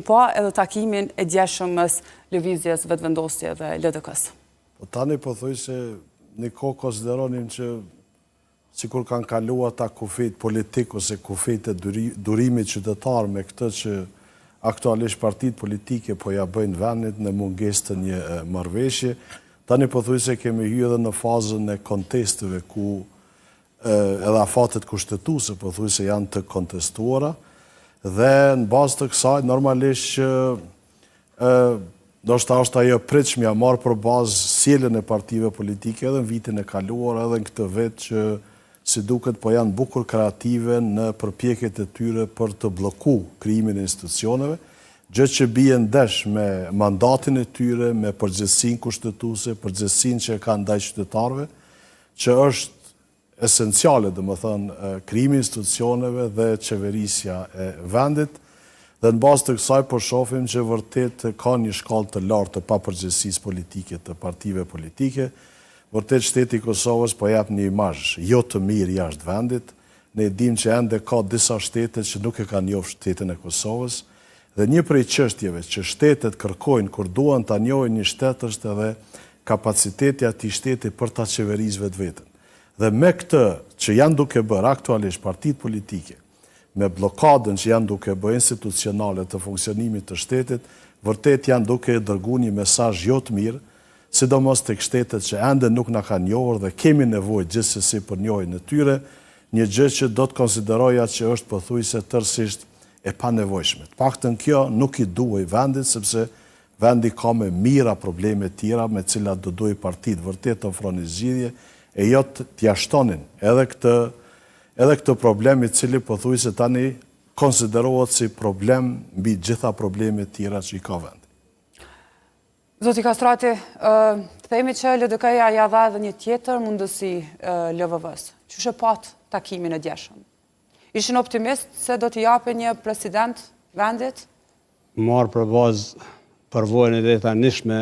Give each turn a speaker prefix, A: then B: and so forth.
A: pa edhe takimin e djeshëmës lëvizjes vetëvendosje dhe LDK-s.
B: Tani po thuj se një kohë konsideronim që sikur kanë kaluar ta kufit politik ose kufit e durimit qytetar me këtë që aktualisht partit politike po ja bëjnë vendit në mungesë të një marrëveshje. Tani po thuj se kemi hyrë edhe në fazën e kontesteve ku edhe afatet kushtetuese po thuj se janë të kontestuara dhe në bazë të kësaj normalisht që ndoshta është ajo pritshmja marrë për bazë sjelljen e partive politike edhe në vitin e kaluar edhe në këtë vit që si duket po janë bukur kreative në përpjekjet e tyre për të bllokuar krijimin e institucioneve, gjë që bie ndesh me mandatin e tyre, me përgjegjësinë kushtetuese, përgjegjësinë që kanë ndaj qytetarëve, që është esenciale, domethënë, krijimi i institucioneve dhe qeverisja e vendit. Dhe në bazë të kësaj po shohim që vërtet ka një shkallë të lartë të papërgjegjësisë politike të partive politike. Vërtet shteti i Kosovës po jep një imazh jo të mirë jashtë vendit. Ne dimë që ende ka disa shtete që nuk e kanë njohur shtetin e Kosovës dhe një prej çështjeve që shtetet kërkojnë kur duan ta njohin një shtet është edhe kapaciteti i atij shteti për ta qeverisë vetveten. Dhe me këtë që janë duke bërë aktualisht partitë politike, me blokadën që janë duke bërë institucionale të funksionimit të shtetit, vërtet janë duke dërguar një mesazh jo të mirë, sidomos tek shtetet që ende nuk na kanë njohur dhe kemi nevojë gjithsesi për njohjen e tyre, një gjë që do të konsideroja që është pothuajse tërësisht e panevojshme. Të paktën kjo nuk i duhej vendit sepse vendi ka me mira probleme tjera me të cilat do duhej partitë vërtet të ofronin zgjidhje e jo t'ia shtonin edhe këtë problem i cili pothuajse tani konsiderohet si problem mbi gjitha problemet tjera që i ka vendi.
A: Zoti Kastrati, themi që LDK-ja ja dha edhe një tjetër mundësi LVV-s. Qysh e pat takimin e djeshëm? Ishin optimist se do t'i jape një president vendit?
C: Marë për bazë përvojën e tanishme